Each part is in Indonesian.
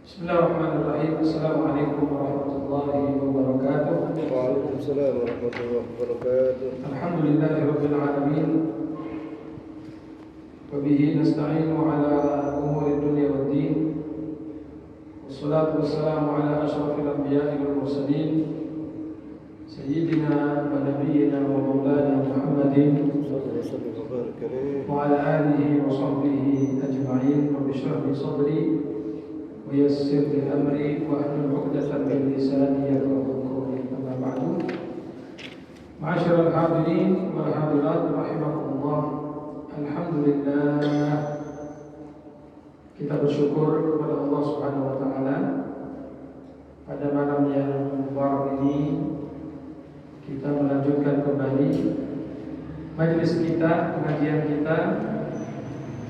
Bismillahirrahmanirrahim. Assalamualaikum warahmatullahi wabarakatuh. Waalaikumsalam warahmatullahi wabarakatuh. Alhamdulillahirabbil alamin. Wa bihi nasta'inu ala umuri dunya waddin. Wassalatu wassalamu ala asyrafil anbiya'i wal mursalin sayyidina wa nabiyyina wa maulana Muhammadin Sallallahu alaihi wa barik wa ala alihi wa sahbihi ajma'in. Rabbi shrah li sadri ويسر لي أمري واحلل عقدة من لساني يفقهوا قولي. أما بعد، معاشر الحاضرين والحاضرات رحمكم الله. Alhamdulillah, kita bersyukur kepada Allah Subhanahu wa taala pada malam yang mubarak ini kita melanjutkan kembali majelis kita, pengajian kita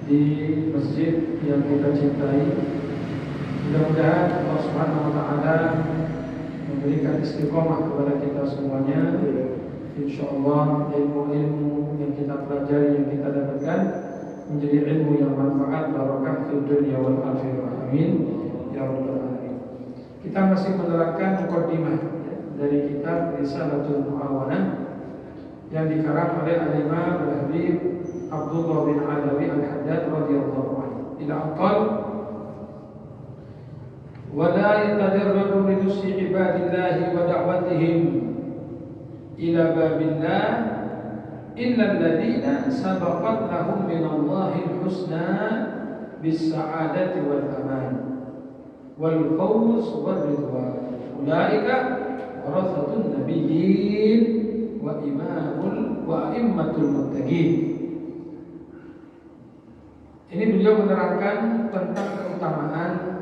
di masjid yang kita cintai. Mudah-mudahan Allah Subhanahu wa taala memberikan istiqomah kepada kita semuanya. Insyaallah ilmu-ilmu yang kita pelajari, yang kita dapatkan menjadi ilmu yang manfaat, barakah fid dunya wal akhirah. Amin ya rabbal alamin. Kita masih menerangkan mukadimah dari kitab Risalatul Muawanah yang dikarang oleh Al-Imam Al-Habib Abdullah bin Alawi Al-Haddad radhiyallahu anhu. Ila aqal ولا يتجرد لنصح عباد الله ودعوتهم إلى باب الله إلا الذين سبقت لهم من الله الحسنى بالسعادة والأمان والفوز والرضوان أولئك ورثة النبيين وأئمة المتقين. Ini beliau menerangkan tentang keutamaan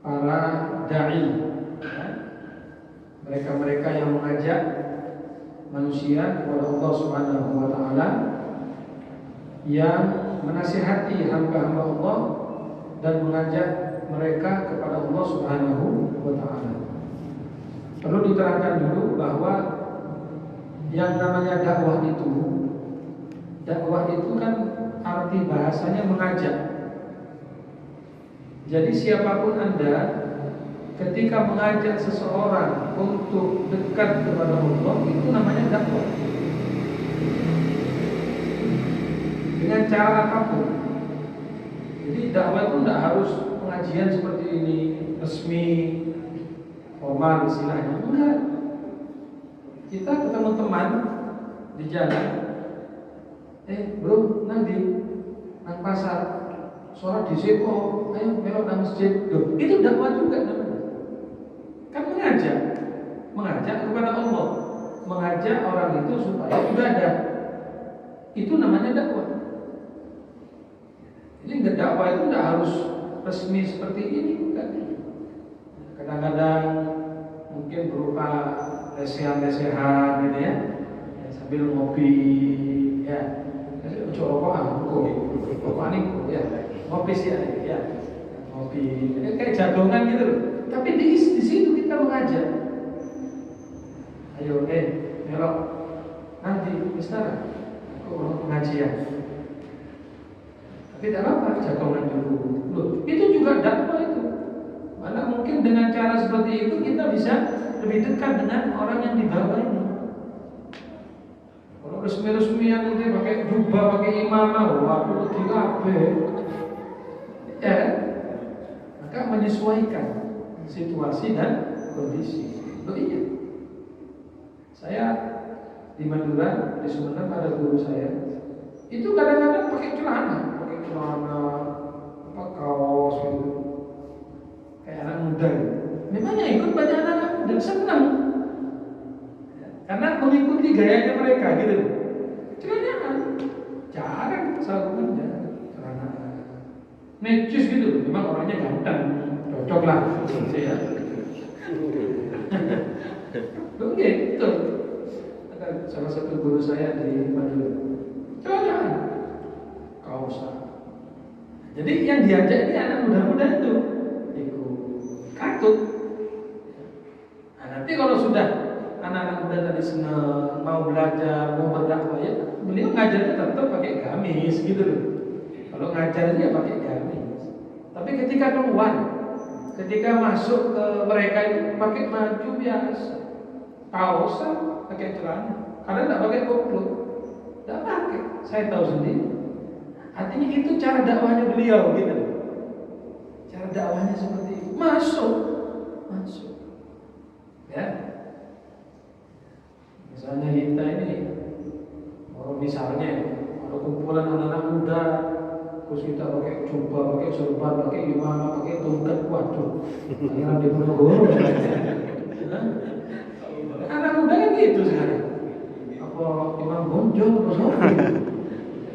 para da'i, mereka-mereka yang mengajak manusia kepada Allah Subhanahu wa taala, yang menasihati hamba-hamba Allah dan mengajak mereka kepada Allah Subhanahu wa taala. Perlu diterangkan dulu bahwa yang namanya dakwah itu kan arti bahasanya mengajak. Jadi siapapun Anda, ketika mengajak seseorang untuk dekat kepada Allah, itu namanya dakwah. Dengan cara apapun. Jadi dakwah itu tidak harus pengajian seperti ini, resmi, formal istilahnya. Enggak. Kita ketemu teman di jalan, bro, nanti nang pasar sholat di situ, ayo melok nang masjid. Loh, itu dakwah juga namanya. Kan mengajak kepada Allah, mengajak orang itu supaya ibadah. Itu namanya dakwah. Jadi dakwah itu tidak harus resmi seperti ini, bukan. Kadang-kadang mungkin berupa lesehan-lesehan gitu ya, sambil ngopi, ya. Coba rokokan itu, ya. Ngopi sih ya, ngopi kayak jagongan gitu loh. Tapi di situ kita mengajak. Ayo, melok nanti istana, aku pengajian. Tapi tidak apa, jagongan dulu. Loh, itu juga dakwah itu. Malah mungkin dengan cara seperti itu kita bisa lebih dekat dengan orang yang di bawah ini. Kalau resmi-resmian itu pakai jubah, pakai imamah, waduh di kabeh. Ya, maka menyesuaikan situasi dan kondisi. Oh iya, saya di Madura, di Sumeneb ada guru saya. Itu kadang-kadang pakai celana, apa kaos gitu, kayak anak muda. Memang yang ikut banyak anak muda, senang, karena mengikuti gayanya mereka gitu. Celana, jarang sarungan jarang. Necis gitu, memang orangnya ganteng, cocok lah, ya. Oke, betul. Ada salah satu guru saya di Madura, jangan kausa. Jadi yang diajak ini anak muda-muda itu ikut katut. Nah, nanti kalau sudah anak-anak muda tadi senang, mau belajar, mau berdakwah, ya beliau ngajarnya tetap pakai gamis gitu loh. Kalau ngajar dia pakai gamis. Tapi ketika keluar, ketika masuk ke mereka itu pakai baju biasa, kaosan, pakai celana, karena tidak pakai kupluk, tidak pakai. Saya tahu sendiri. Artinya itu cara dakwahnya beliau gitu. Cara dakwahnya seperti itu. Masuk. Ya. Misalnya kita ini, misalnya ada kumpulan anak-anak muda, terus kita pakai jubah, pakai sorban, pakai imamah, pakai tongkat, waduh, akhirnya di Ponorogo. Anak muda kan gitu sekarang. Apa imam bonjol terus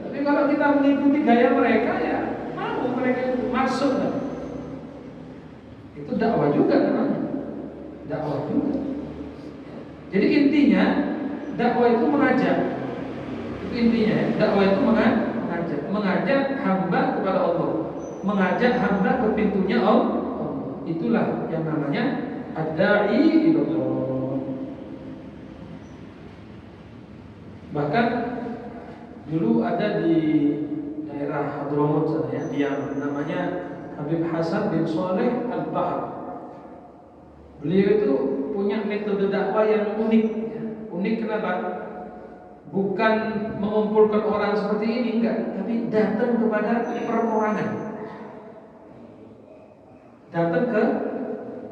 tapi kalau kita mengikuti gaya mereka ya mau mereka itu masuk kan? Itu dakwah juga namanya. Dakwah juga. Jadi intinya dakwah itu mengajak. Itu intinya ya. Dakwah itu mengajak hamba kepada Allah, mengajak hamba ke pintunya Allah. Itulah yang namanya ad-da'i ilallah. Bahkan dulu ada di daerah Hadramut sana ya, yang namanya Habib Hasan bin Saleh Al-Bahr. Beliau itu punya metode dakwah yang unik ya. Unik kenapa? Bukan mengumpulkan orang seperti ini, enggak, tapi datang kepada perorangan. Datang ke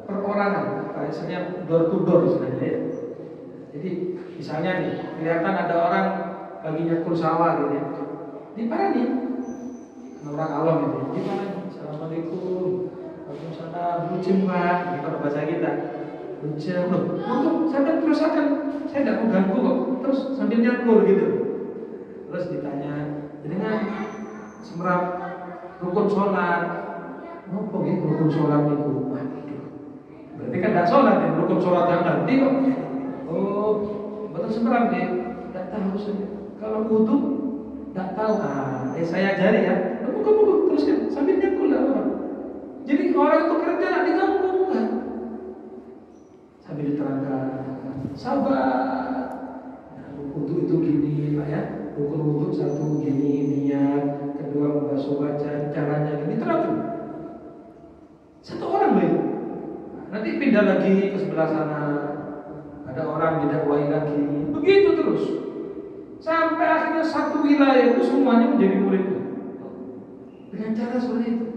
perorangan, misalnya door to door sebenarnya ya. Jadi misalnya nih, kelihatan ada orang lagi nyakur sawah gitu ya. Diparani. Orang awam itu. Diparani. Assalamualaikum. Waalaikumsalam. Lujem Pak. Ini kalau bahasa kita. Lujem loh. Untuk sampai terus akan saya tidak mau ganggu kok. Terus sambil nyakur gitu. Terus ditanya, dengan semerap rukun sholat. Apa gitu rukun sholat itu? Berarti kan tidak sholat ya. Rukun sholat yang ngerti kok. Oh, betul semerap ya. Tidak tahu saya. Kalau wudu tidak tahu. Saya ajari ya. Buka teruskan sambil nyakul lah orang. Jadi orang itu kerja diganggu kan. Sambil diterangkan. Sabar. Wudu itu gini Pak ya. Rukun wudu satu gini niat, kedua membasuh wajah, caranya gini terapkan. Satu orang begitu. Nanti pindah lagi ke sebelah sana. Ada orang didakwai lagi. Begitu terus. Sampai akhirnya satu wilayah itu semuanya menjadi muridnya. Dengan cara seperti itu.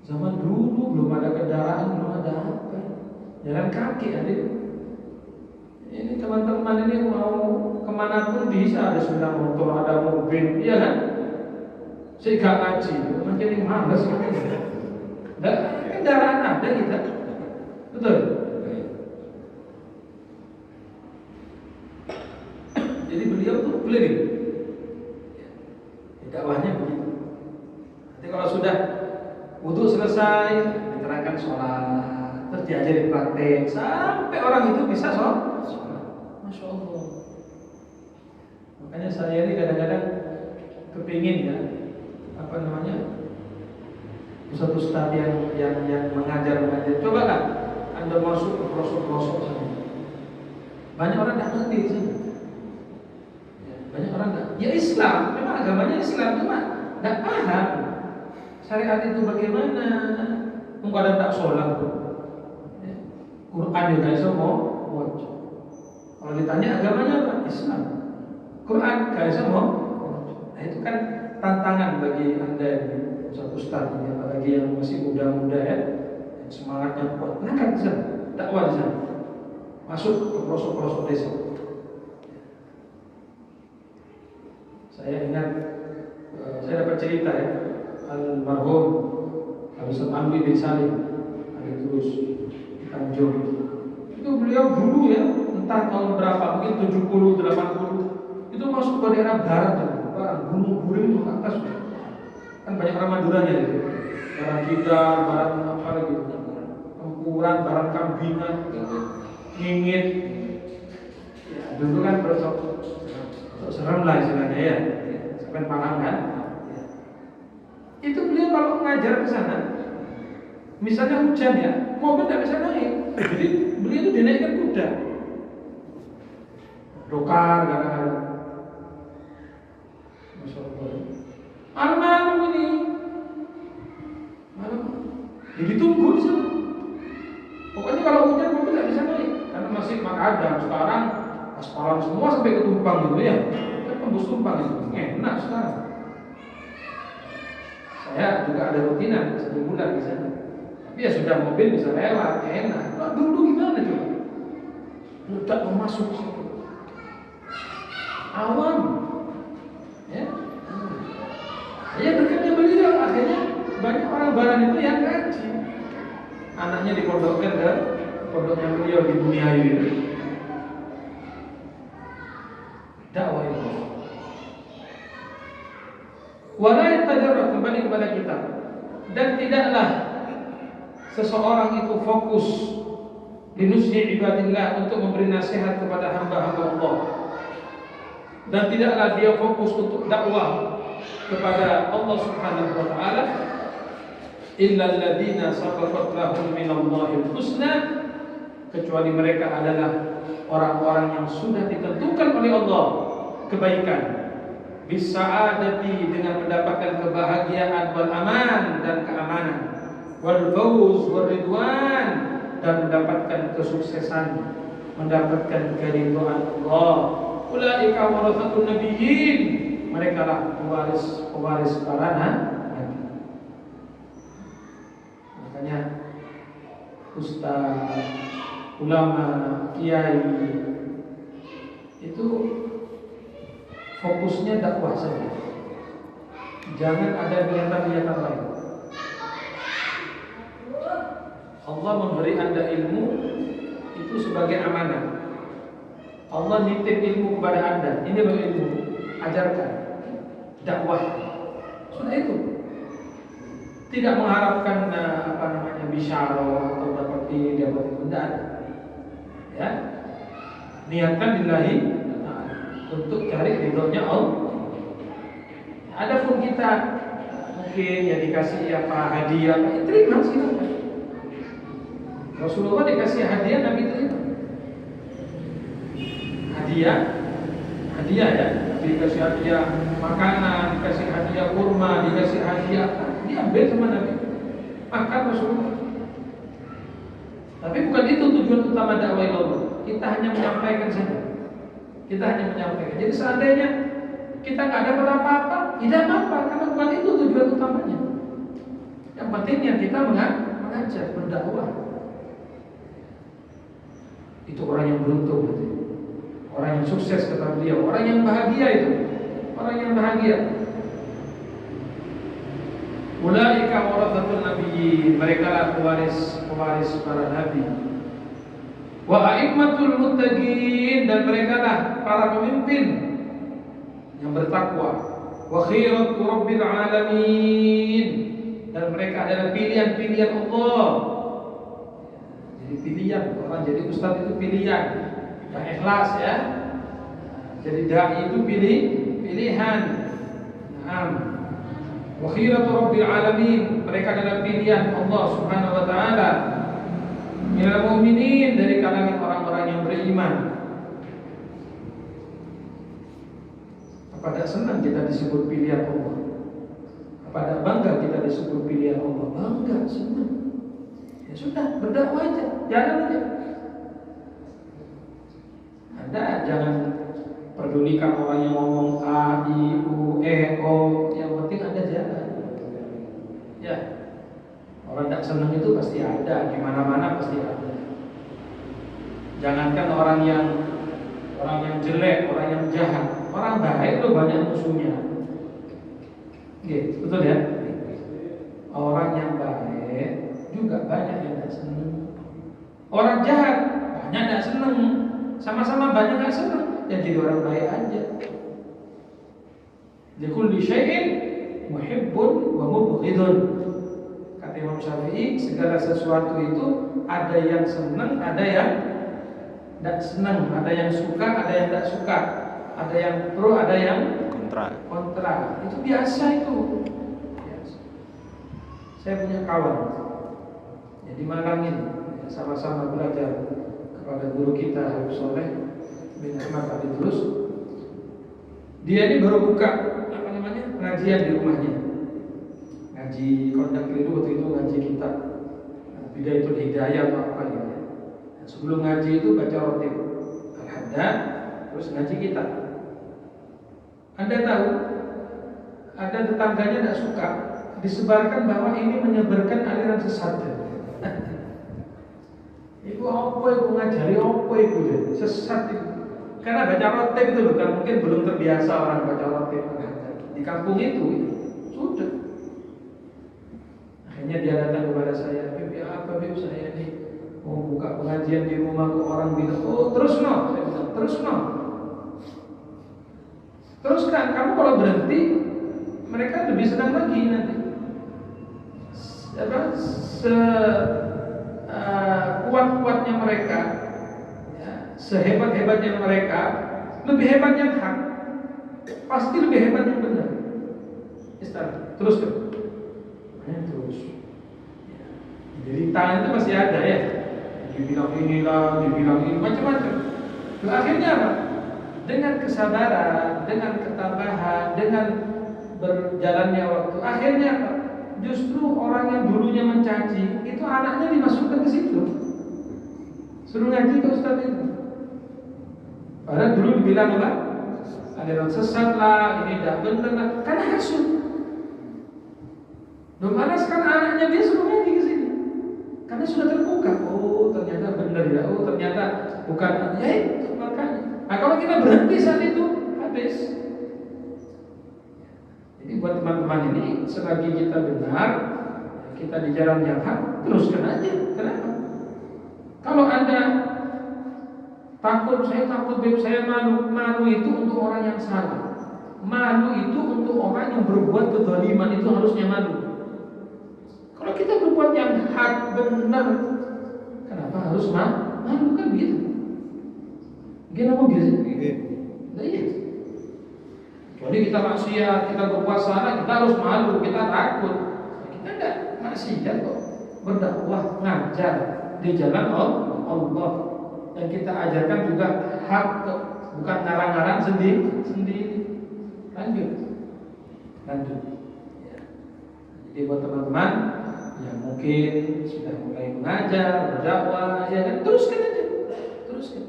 Zaman dulu belum ada kendaraan, belum ada apa. Jalan kaki adik. Ini teman-teman ini mau kemana pun bisa, ada sepeda motor, ada mobil, iya kan? Saya gak ngaji, macam ini malas kan? Kendaraan ada kita, betul? Jadi beliau tuh keliling, dakwahnya begitu. Nanti kalau sudah wudu selesai, diterangkan sholat, terus diajari praktek, sampai orang itu bisa sholat. Masya Allah. Makanya saya ini kadang-kadang kepingin ya, apa namanya, ustaz-ustaz yang mengajar. Coba kan, Anda masuk ke pelosok-pelosok sana. Banyak orang tidak ngerti di sana. Banyak orang tidak. Ya Islam, memang agamanya Islam, cuma tidak paham syariat itu bagaimana. Mungkin ada tak sholat, Quran juga semua wajib. Kalau ditanya agamanya apa? Islam. Quran gak semua. Nah itu kan tantangan bagi Anda satu ustaz ini, apalagi yang masih muda-muda ya, yang semangatnya kuat. Nah di sana, dakwah di sana, masuk ke pelosok-pelosok desa. Saya ingat, saya dapat cerita ya, almarhum Ustaz Amri bin Salim, ada terus di Tanjung. Itu beliau dulu ya, entah tahun berapa, mungkin 70, 80, itu masuk ke daerah barat, gunung Buring ke atas. Kan banyak orang Maduranya itu, barang kita, barang apa lagi, Tempuran, barang Kambingan, Ngingit. Ya, dulu kan bersok serem lah istilahnya ya, sampai paham kan? Itu beliau kalau ngajar ke sana, misalnya hujan ya, mobil tidak bisa naik, jadi beliau itu dinaikkan kuda, dokar kadang-kadang. Masya Allah. Malam ini, malam Jadi tunggu di sana. Pokoknya kalau hujan mobil nggak bisa naik karena masih makadam. Sekarang aspalan semua sampai ke Tumpang gitu ya. Kan tembus Tumpang itu enak sekarang. Saya juga ada rutinan 1 bulan di sana. Tapi ya sudah mobil bisa lewat, enak. Nah, dulu gimana coba? Ledak mau masuk situ. Awam, ya. Ya berkatnya beliau akhirnya banyak orang Baran itu yang ngaji. Anaknya dipondokkan ke pondoknya beliau di Bumiayu itu. Dakwah itu. Wala yatajarrad, kembali kepada kita. Dan tidaklah seseorang itu fokus binusyi ibadillah untuk memberi nasihat kepada hamba-hamba Allah. Dan tidaklah dia fokus untuk dakwah kepada Allah Subhanahu wa taala illa alladziina sabaqat lahum minallahil husna, kecuali mereka adalah orang-orang yang sudah ditentukan oleh Allah kebaikan, bisa'adati, dengan mendapatkan kebahagiaan, wal aman, dan keamanan, wal fawz wal ridwan, dan mendapatkan kesuksesan, mendapatkan keridhaan Allah. Ulaika warathatun nabiyyin, mereka lah pewaris para nabi. Makanya ustaz, ulama, kiai itu fokusnya dakwah saja. Jangan ada niatan-niatan lain. Allah memberi Anda ilmu itu sebagai amanah. Allah nitip ilmu kepada Anda. Ini ilmu, ajarkan, dakwah. Sudah itu. Tidak mengharapkan bisyarah atau dapat ini, dapat itu, tidak ada. Ya, niatkan lillahi untuk cari ridhonya Allah. Adapun kita mungkin ya dikasih hadiah, terima silakan. Rasulullah dikasih hadiah, Nabi terima. Hadiah ya, dikasih hadiah makanan, dikasih hadiah kurma, dikasih hadiah, diambil sama Nabi, makan Rasulullah. Tapi bukan itu tujuan utama dakwah Allah. Kita hanya menyampaikan saja. Kita hanya menyampaikan. Jadi seandainya kita nggak dapat apa-apa, tidak apa-apa, karena bukan itu tujuan utamanya. Yang pentingnya kita mengajar, berdakwah. Itu orang yang beruntung, orang yang sukses, kata beliau, orang yang bahagia itu, orang yang bahagia. Ulaika warathatun nabiyyin, mereka lah pewaris para nabi. Wa a'immatul muttaqin, dan mereka lah para pemimpin yang bertakwa. Wa khiratu rabbil alamin, dan mereka adalah pilihan-pilihan Allah. Jadi pilihan, orang jadi ustaz itu pilihan yang ikhlas ya. Jadi dai itu pilihan. Wa khiratu rabbil alamin, mereka adalah pilihan Allah Subhanahu wa taala. Minal mu'minin, dari kalangan orang-orang yang beriman. Apa tak senang kita disebut pilihan Allah? Apa tak bangga kita disebut pilihan Allah? Bangga, senang. Ya sudah, berdakwah aja, jalan aja. Anda jangan pedulikan orang yang ngomong A, I, U, E, O. Yang penting Anda jalan. Ya, orang tak senang itu pasti ada, di mana-mana pasti ada. Jangankan orang yang jelek, orang yang jahat, orang baik itu banyak musuhnya. Betul ya? Orang yang baik juga banyak yang tak senang. Orang jahat banyak tak senang. Sama-sama banyak tak senang. Ya jadi orang baik aja. Likulli syai'in muhibbun wa mubghidun. Kata Imam Syafi'i, segala sesuatu itu ada yang senang, ada yang tidak senang, ada yang suka, ada yang tidak suka, ada yang pro, ada yang kontra. Itu biasa itu. Biasa. Saya punya kawan, ya di Malang ini, sama-sama belajar kepada guru kita Habib Soleh bin Ahmad Abidrus. Dia ini baru buka pengajian di rumahnya. Ngaji kondak keliru waktu itu ngaji ngaji kitab Bidayatul Hidayah atau apa gitu. Nah, sebelum ngaji itu baca rotib Al-Haddad, terus ngaji kitab. Anda tahu, ada tetangganya tidak suka disebarkan bahwa ini menyebarkan aliran sesat. Iku apa iku ngajari apa iku sesat itu. Karena baca rotib itu loh, kan mungkin belum terbiasa orang baca rotib di kampung itu sudah. Akhirnya dia datang kepada saya, Bib, ya apa Bib, saya nih mau buka pengajian di rumah kok orang bilang, oh terus no, saya bilang terus no. Terus kan kamu kalau berhenti, mereka lebih senang lagi nanti. Kuat-kuatnya mereka, ya, sehebat-hebatnya mereka, lebih hebat yang hak, pasti lebih hebat yang benar. Terus kan? Terus. Jadi tangan itu masih ada ya. Dibilang inilah, dibilang ini, macam-macam. Akhirnya apa? Dengan kesabaran, dengan ketabahan, dengan berjalannya waktu, akhirnya apa? Justru orang yang dulunya mencaci itu anaknya dimasukkan ke situ, suruh ngaji ke ustaz itu. Padahal dulu dibilang apa? Aliran sesat lah, ini tidak benar lah, karena hasut. Mana sekarang anaknya dia suruh ngaji ke sini, karena sudah terbuka. Oh ternyata benar ya, oh ternyata bukan. Ya itu makanya. Nah kalau kita berhenti saat itu habis. Jadi buat teman-teman ini, selagi kita benar, kita di jalan yang hak, teruskan aja. Kenapa? Kalau Anda takut, saya takut, saya malu. Malu itu untuk orang yang salah. Malu itu untuk orang yang berbuat kezaliman, itu harusnya malu. Kalau kita berbuat yang hak, benar, kenapa harus malu kan gitu? Gimana gitu? Nah, iya. Jadi kita maksiat, kita berbuat salah, kita harus malu, kita takut. Kita enggak maksiat kok, berdakwah, ngajar di jalan Allah. Dan kita ajarkan juga hak, bukan ngarang-ngarang sendiri. Lanjut. Ya. Jadi buat teman-teman yang mungkin sudah mulai mengajar, berdakwah, ya kan teruskan aja, teruskan.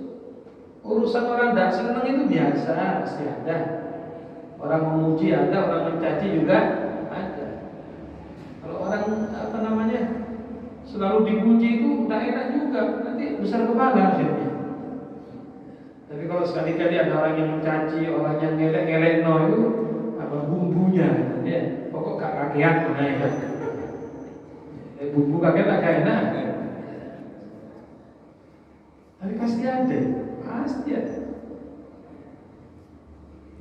Urusan orang tidak senang itu biasa, pasti ada. Orang memuji ada, orang mencaci juga ada. Kalau orang selalu dipuji itu tidak enak juga, nanti besar kepala akhirnya. Tapi kalau sekali-kali ada orang yang mencaci, orang yang ngelek-ngelek itu apa bumbunya, ya pokok gak kakean mana ya. Bumbu kakek tak enak. Tapi pasti ada.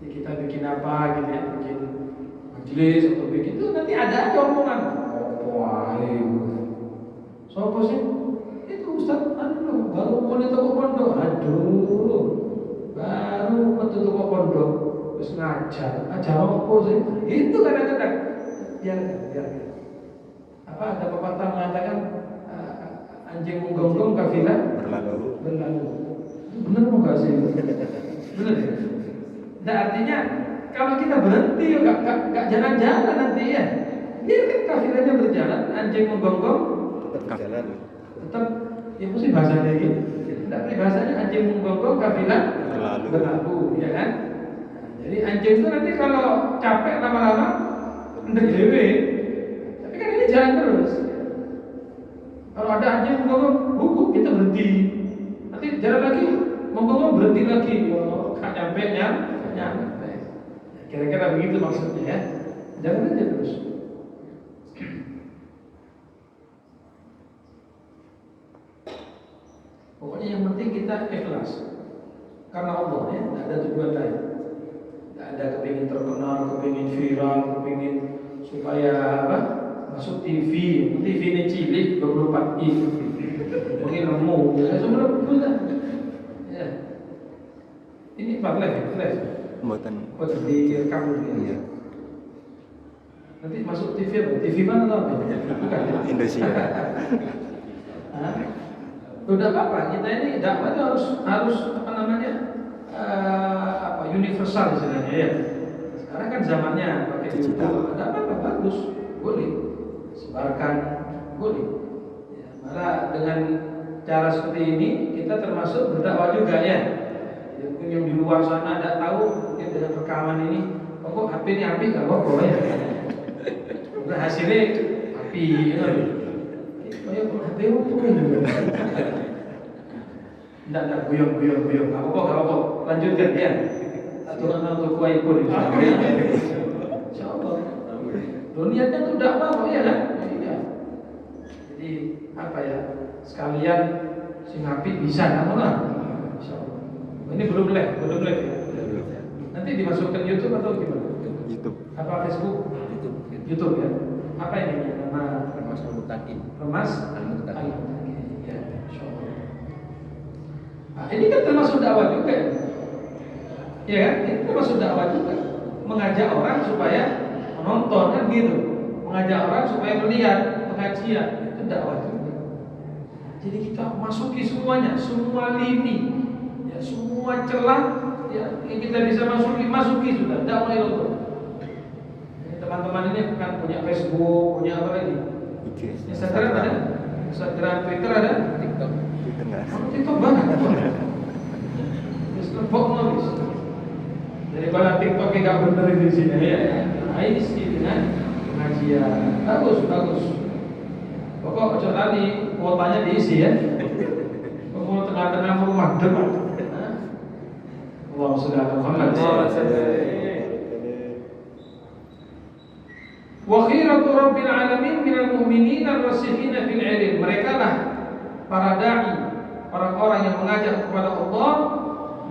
Ya, kita bikin apa gitu ya, bikin majelis atau bikin itu nanti ada aja omongan. Sopo sih? Itu Ustaz, baru mulai toko pondok. Baru metu toko pondok, terus ngajar apa sih? Itu kadang-kadang biarkan. Apa ada pepatah mengatakan anjing menggonggong kafilah berlalu. Benar enggak sih? Benar ya? Nah, artinya kalau kita berhenti gak jalan-jalan nanti ya. Biarkan kafilahnya berjalan, anjing menggonggong tetap jalan. Tetap ya mesti bahasanya gitu. Tapi bahasanya anjing menggonggong kafilah berlalu, ya kan? Jadi anjing itu nanti kalau capek lama-lama ndek dhewe. Tapi kan ini jalan terus. Kalau ada anjing menggonggong, kita berhenti. Nanti jalan lagi, menggonggong berhenti lagi. Gak nyampe. Kira-kira begitu maksudnya ya. Jangan aja terus. Pokoknya yang penting kita ikhlas karena Allah ya, tidak ada tujuan lain. Tidak ada kepingin terkenal, kepingin viral, kepingin supaya apa? Masuk TV ini cilik 24 inch. Mungkin nemu, ya sebenarnya betul ya. Ini live. Buatan direkam ya. Nanti masuk TV apa? TV mana tuh? Bukan Indonesia. Udah apa? Kita ini dakwah itu harus universal istilahnya ya. Sekarang kan zamannya pakai YouTube. Ada apa? Bagus, boleh sebarkan, boleh. Ya, malah dengan cara seperti ini kita termasuk berdakwah juga ya. Yang di luar sana tidak tahu mungkin dengan rekaman ini, kok HP ini api nggak apa-apa ya. Bukan hasilnya api, ya. Kayak HP apa ini? Tidak guyong, nggak apa-apa, lanjutkan ya. Atau untuk kuai pun, insya Allah. Niatnya itu dakwah kok ya kan? Iya. Jadi apa ya? Sekalian sing api bisa kan lah. Insya Allah. Ini belum live ya. Nanti dimasukkan YouTube atau gimana? YouTube. Apa Facebook? YouTube ya. Apa ini nama? Remas Al-Muttaqin. Remas Al-Muttaqin. Ya, insya Allah. Nah, ini kan termasuk dakwah juga. Ya kan? Ini termasuk dakwah juga. Mengajak orang supaya menonton kan gitu. Mengajak orang supaya melihat pengajian itu dakwah juga. Jadi kita masuki semuanya, semua lini. Semua celah ya, yang kita bisa masuki sudah, tidak mulai nonton. Teman-teman ini kan punya Facebook, punya apa lagi? Instagram ada, Instagram, Twitter ada, TikTok. TikTok banget. Terus lebok nulis. Daripada TikTok nggak bener di sini ya, isi dengan pengajian. Bagus. Pokok ojo tadi kuotanya diisi ya. Mau tengah-tengah rumah depan. Allahumma sholli ala Muhammad. Wa khiratu rabbil alamin minal mu'minin ar-rasikhina fil ilm. Mereka lah para dai, orang-orang yang mengajak kepada Allah.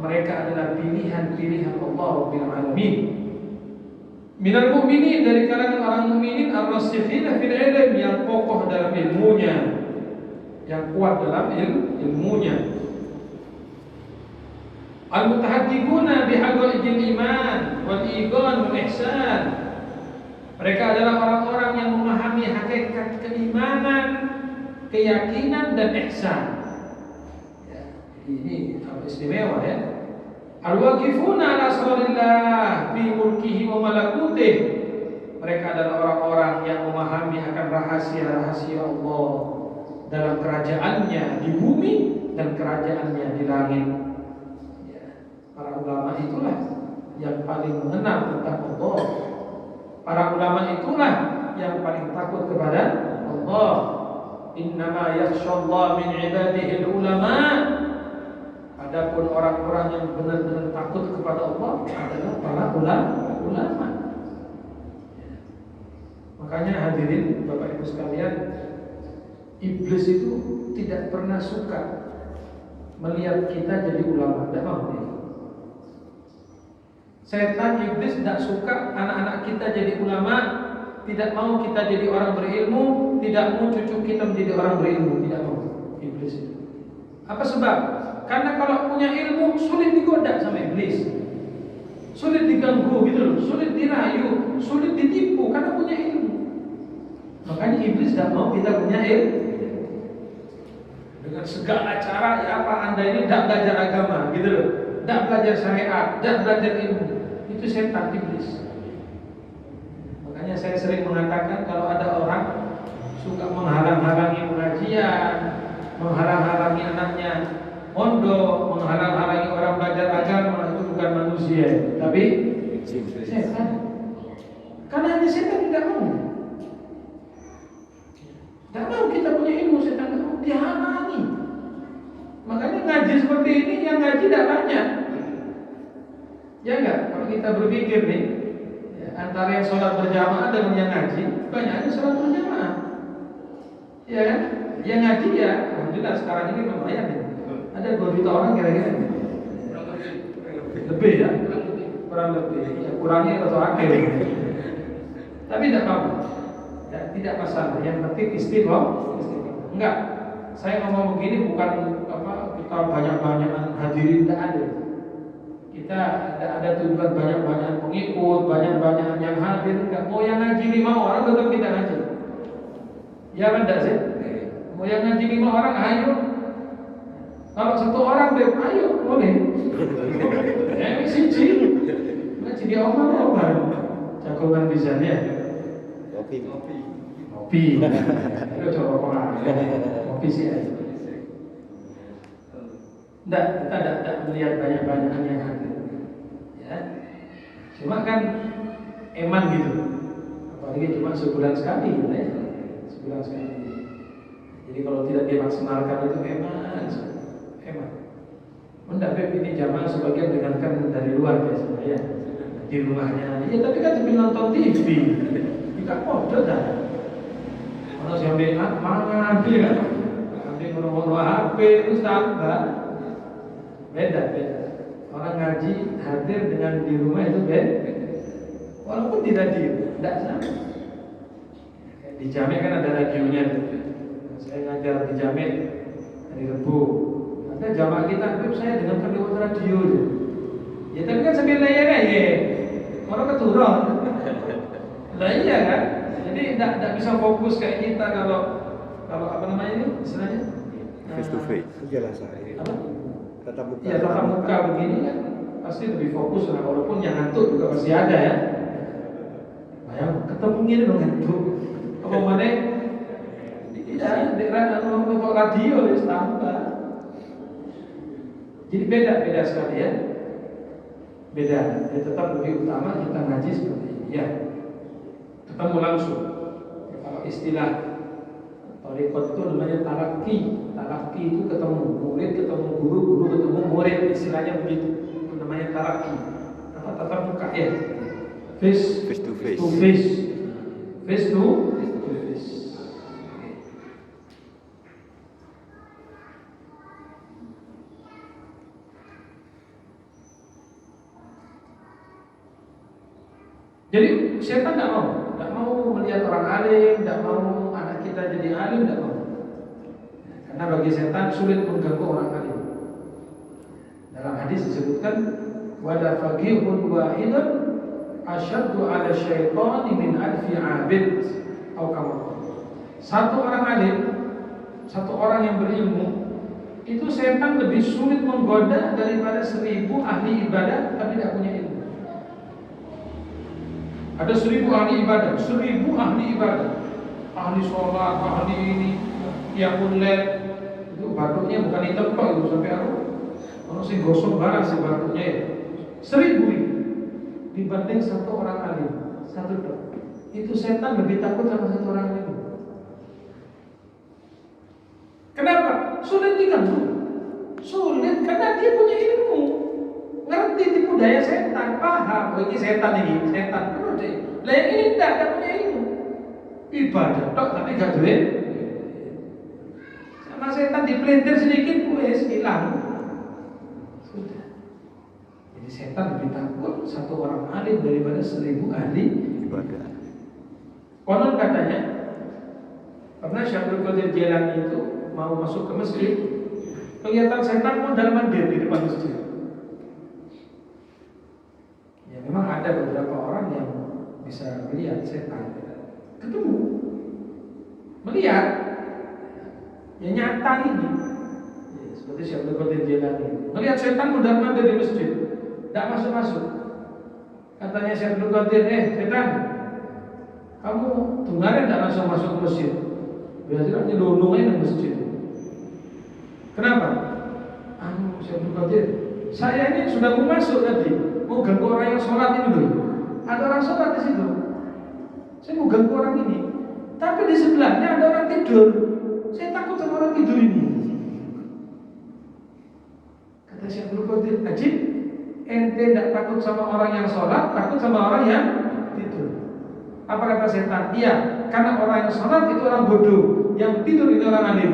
Mereka adalah pilihan-pilihan Allah Rabbil alamin. Minal mu'minin, dari kalangan orang mukminin ar-rasikhina fil ilm, yang kokoh dalam ilmunya, yang kuat dalam ilmunya. Al-mutahaddithuna bihaqaiqil iman wal iqan wal ihsan. Mereka adalah orang-orang yang memahami hakikat keimanan, keyakinan dan ihsan. Ya, ini istimewa ya. Al-waqifuna ala asrarillah fi mulkihi wa malakutih. Mereka adalah orang-orang yang memahami akan rahasia-rahasia Allah dalam kerajaannya di bumi dan kerajaannya di langit. Para ulama itulah yang paling mengenal tentang Allah. Para ulama itulah yang paling takut kepada Allah. Innama yakhshallahu min ibadihi ulama. Adapun orang-orang yang benar-benar takut kepada Allah adalah para ulama. Makanya hadirin Bapak Ibu sekalian, iblis itu tidak pernah suka melihat kita jadi ulama, tidak mau dia. Setan iblis tidak suka anak-anak kita jadi ulama, tidak mau kita jadi orang berilmu, tidak mau cucu kita menjadi orang berilmu, tidak mau iblis itu. Apa sebab? Karena kalau punya ilmu sulit digoda sama iblis, sulit diganggu gitu loh, sulit dirayu, sulit ditipu karena punya ilmu. Makanya iblis tidak mau kita punya ilmu. Dengan segala cara, ya apa anda ini tidak belajar agama gitu loh, tidak belajar syariat, tidak belajar ilmu. Itu setan iblis. Makanya saya sering mengatakan kalau ada orang suka menghalang-halangi pengajian, menghalang-halangi anaknya mondok, menghalang-halangi orang belajar agama, itu bukan manusia, tapi setan. Karena hanya setan tidak mau. Tidak mau kita punya ilmu, setan tidak mau, dihalangi. Makanya ngaji seperti ini yang ngaji tidak banyak. Ya enggak, kalau kita berpikir nih ya, antara yang sholat berjamaah dengan yang ngaji, banyaknya sholat berjamaah. Ya kan? Yang ngaji ya, alhamdulillah sekarang ini lumayan ya. Ada 2 juta orang kira-kira. Lebih ya? Kurang lebih. Ya, kurangnya atau akhir. Tapi tidak apa-apa. Ya, tidak masalah. Yang penting istiqomah. Enggak. Saya ngomong begini bukan apa kita banyak-banyakan hadirin, tidak ada. Kita ada tujuan banyak-banyak pengikut, banyak-banyak yang hadir. Enggak mau yang ngaji 5 orang tetap kita ngaji. Ya kan enggak sih? Mau yang ngaji 5 orang, ayo. Kalau 1 orang deh, ayo boleh. Ya siji. Ngaji dia omong-omong. Jagongan bisa ya. Kopi. Ayo coba Kopi sih aja. Tidak, kita tidak melihat banyak-banyakan yang hadir. Ya. Cuma kan eman gitu. Apalagi cuma sebulan sekali, ya. Sebulan sekali. Jadi kalau tidak dimaksimalkan itu eman. Enggak, Beb, ini jamaah sebagian dengarkan dari luar biasanya ya. Di rumahnya. Ya tapi kan sambil nonton TV. Tidak podo dah. Kalau sambil mangan ya. Sambil ngomong HP itu tambah. Beda. Orang ngaji hadir dengan di rumah itu beda. Walaupun tidak sama. Di Jamek kan ada radionya. Saya ngajar di Jamek hari Rebu. Ada jamaah kita, saya dengarkan lewat radio. Ya tapi kan sambil leyeh. Orang keturun. Lah iya kan? Jadi tidak bisa fokus kayak kita kalau apa namanya ini istilahnya? Face to face. Penjelasan. Apa? Tatap muka. Ya tatap muka begini kan pasti lebih fokus lah, walaupun yang ngantuk juga pasti ada ya. Bayang ketemu gini dong ngantuk. Apa mana? Iya, di radio ya tambah. Jadi beda sekali ya. Beda. Ya, tetap lebih utama kita ngaji seperti ini ya. Ketemu langsung. Ya, kalau istilah Thariqat itu namanya talaqi. Talaqi itu ketemu murid, ketemu guru, guru ketemu murid. Istilahnya begitu. Itu namanya talaqi. Apa tatap muka ya? Face to face. Face to face. Jadi setan tidak mau melihat orang alim, tidak mau anak kita jadi alim, tidak mau. Karena bagi setan sulit mengganggu orang alim. Dalam hadis disebutkan, wala faqihun wahidun asyaddu 'ala syaitani min alfi 'abid atau kama. Satu orang alim, satu orang yang berilmu, itu setan lebih sulit menggoda daripada 1000 ahli ibadah tapi tidak punya ilmu. Ada 1000 ahli ibadah, 1000 ahli ibadah, ahli sholat, ahli ini, qiyamul lail, itu batuknya bukan hitam tok itu sampai aku, kalau sih gosok barang sih batuknya ya, 1000 ini dibanding satu orang alim, satu tok. Itu setan lebih takut sama satu orang alim. Kenapa? Sulit diganggu. Sulit karena dia punya ilmu. Ngerti tipu daya setan, paham. Oh ini setan, perlu deh. Lah yang ini tidak punya ilmu. Ibadah tok tapi gak duit. Sama setan dipelintir sedikit wes hilang. Sudah. Jadi setan lebih takut satu orang alim daripada 1000 ahli ibadah. Konon katanya pernah Syekh Abdul Qadir Jailani itu mau masuk ke masjid, kelihatan setan mondar mandir di depan masjid. Ya memang ada beberapa orang yang bisa melihat setan, ketemu, melihat, ya nyata ini. Ya, seperti Syekh Abdul Qadir Jailani, melihat setan mondar mandir di masjid, tidak masuk. Katanya Syekh Abdul Qadir, setan, kamu dengarin tidak langsung masuk ke masjid? Biasanya nyelonongin di masjid. Kenapa? Syekh Abdul Qadir, saya ini sudah mau masuk tadi, mau ganggu orang yang sholat ini dulu. Ada orang sholat di situ. Saya mau ganggu orang ini, tapi di sebelahnya ada orang tidur. Saya takut sama orang tidur ini. Kata Syekh Abdul Qadir, ajib, ente tidak takut sama orang yang sholat, takut sama orang yang tidur. Apa kata setan? Iya, karena orang yang sholat itu orang bodoh, yang tidur itu orang alim.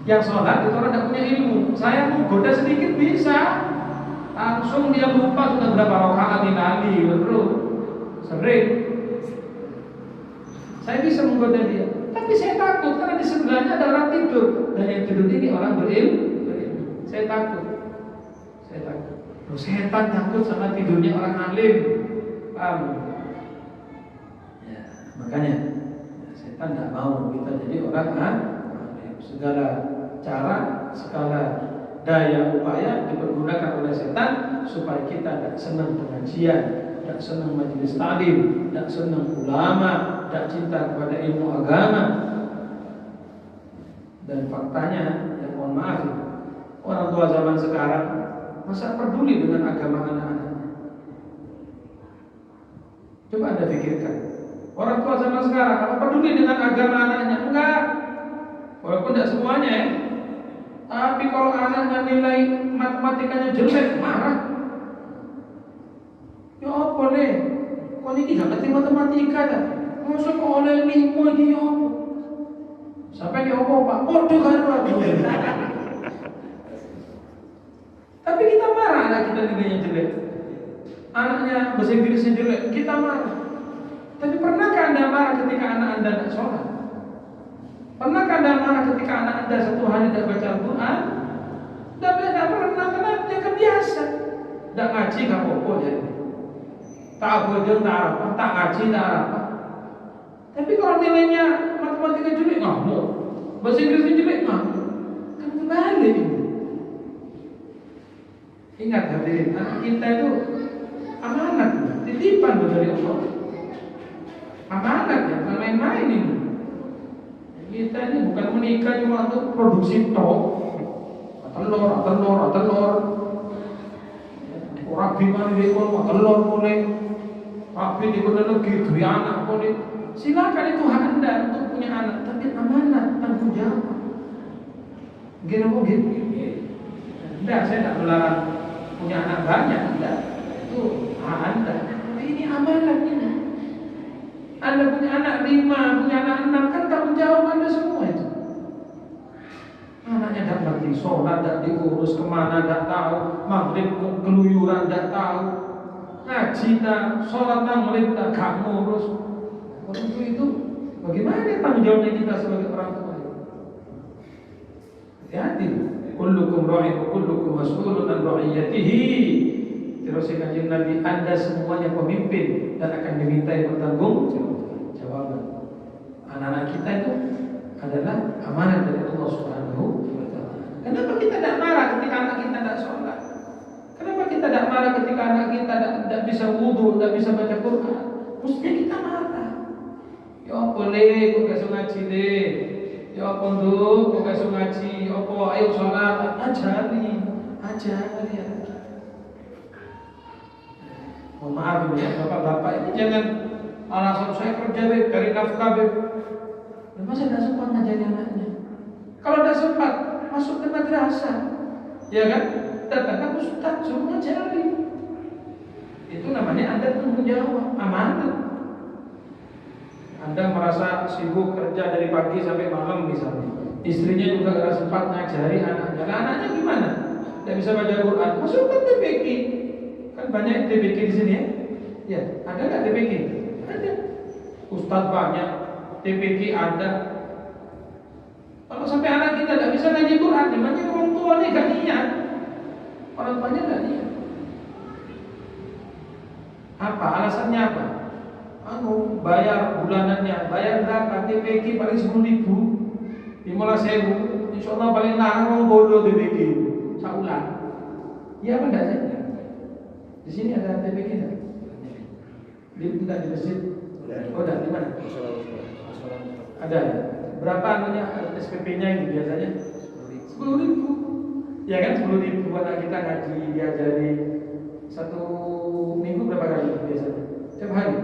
Yang sholat itu orang tidak punya ilmu. Saya mau goda sedikit bisa, langsung dia lupa sudah berapa rakaat ini terus sering. Saya bisa menggoda dia, tapi saya takut karena di sebelahnya ada orang tidur dan yang tidur ini orang berilmu. Saya takut. Setan takut sama tidurnya orang alim, paham? Ya, makanya setan tidak mau kita jadi orang alim. Segala cara, segala daya upaya dipergunakan oleh setan supaya kita tidak senang pengajian, tidak senang majelis taklim, tidak senang ulama, tidak cinta kepada ilmu agama. Dan faktanya, ya mohon maaf, orang tua zaman sekarang masa peduli dengan agama anak-anaknya? Coba Anda pikirkan. Orang tua zaman sekarang apa peduli dengan agama anaknya? Enggak. Walaupun tidak semuanya ya. Tapi kalau anaknya nilai matematikanya jelek, marah. Ya apa nih? Kau ini gak ngerti matematika dah. Masa kau oleh 5 dia apa? Sampai dia apa Pak? Bodoh kan aku. Tapi kita marah anak kita nilainya jelek. Anaknya bahasa Inggrisnya jelek, kita marah. Tapi pernahkah Anda marah ketika anak Anda tidak sholat? Pernahkah Anda marah ketika anak Anda satu hari tidak baca Al-Quran? Tidak pernah, karena dia kebiasa. Tidak ngaji, gak apa-apa jadi. Tak bodong, tak apa, tak ngaji, tak apa. Tapi kalau nilainya matematika jelek, ngamuk. Bahasa Inggrisnya jelek, ngamuk. Kan kebalik ini. Ingat hadirin, anak kita itu amanat, titipan dari Allah. Amanat ya, bukan main-main ini. Kita ini bukan menikah cuma untuk produksi tok. Telur. Orang bimani di kono telur boleh. Tapi di luar negeri dua anak boleh. Silakan, itu hak Anda untuk punya anak, tapi amanat, tanggung jawab. Gini mungkin. Tidak, saya tidak melarang punya anak banyak, tidak. Itu hak Anda. Ini amanat ini. Anda punya anak 5, punya anak 6, kan tanggung jawab Anda semua itu. Anaknya tidak ngerti sholat, tidak diurus, kemana tidak tahu, maghrib keluyuran tidak tahu, ngaji tak, sholat maghrib tak, gak ngurus. Waktu itu bagaimana tanggung jawabnya kita sebagai orang tua? Hati-hati. Kullukum ra'in wa kullukum mas'ulun an ra'iyatihi. Terus kanjeng Nabi, Anda semuanya pemimpin dan akan dimintai pertanggungjawaban. Anak-anak kita itu adalah amanat dari Allah Subhanahu wa taala. Kenapa kita tidak marah ketika anak kita tidak sholat? Kenapa kita tidak marah ketika anak kita tidak bisa wudu, tidak bisa baca Quran? Mestinya kita marah. Ya apa le, kok gak ngaji le? Ya apa nduk, kok gak ngaji? Ya apa ayo sholat, ajari anak kita. Mohon maaf ya bapak-bapak, ini jangan alasan saya kerja beb, cari nafkah beb. Masa tidak sempat ngajari anaknya? Kalau tidak sempat, masuk ke madrasah, ya kan? Datangkan ustaz, suruh ngajari. Itu namanya Anda tanggung jawab, amanat. Anda merasa sibuk kerja dari pagi sampai malam misalnya, istrinya juga tidak sempat ngajari anaknya. Nah, anaknya gimana? Tidak bisa baca Quran, masukkan TPQ. Kan banyak TPQ di sini ya? Ya, ada nggak TPQ? Ada. Ustaz banyak, TPQ ada. Kalau sampai anak kita tidak bisa ngaji Quran, namanya orang tua nih gak niat. Orang tuanya gak niat. Apa? Alasannya apa? Bayar bulanannya, bayar berapa? TPQ paling 10.000, 15.000. Insya Allah paling larang orang bodoh TPQ. Saulan. Iya apa enggak sih? Di sini ada TPQ enggak? Di masjid? Oh, ada di mana? Ada. Berapa anunya SPP-nya ini biasanya? 10.000. Ya kan, 10.000 anak kita ngaji, diajari. Satu minggu berapa kali biasanya? Setiap hari?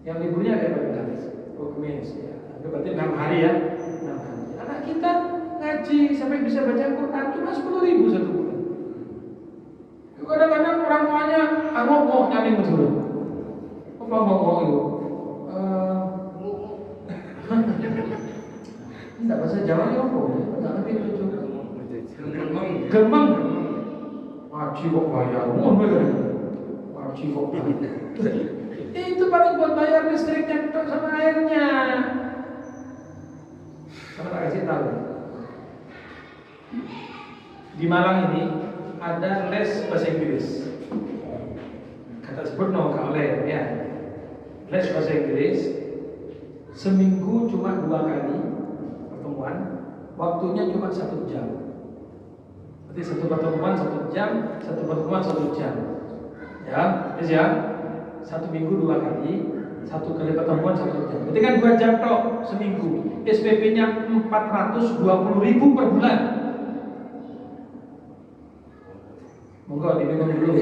Yang liburnya kayak berapa? Kamis. Ya. Itu berarti 6 hari ya. 6 hari. Anak kita ngaji sampai bisa baca Quran cuma 10.000 satu bulan. Kadang-kadang orang tuanya ngomong nyari betul. Apa ngomong itu? Tidak bahasa Jawa ya apa? Tidak ngerti itu. Gemeng. Wajib kok bayar. Wajib kok bayar. Itu paling buat bayar listriknya sama airnya. Sama tak kasih tahu. Di Malang ini ada les bahasa Inggris. Kata sebut no oleh ya. Les bahasa Inggris seminggu cuma 2 kali pertemuan, waktunya cuma 1 jam. Berarti satu pertemuan 1 jam, satu pertemuan 1 jam. Ya, terus ya. 1 minggu 2 kali, Satu kali pertemuan 1 jam. Berarti kan 2 jam tok seminggu. SPP-nya 420.000 per bulan. Monggo diminum dulu.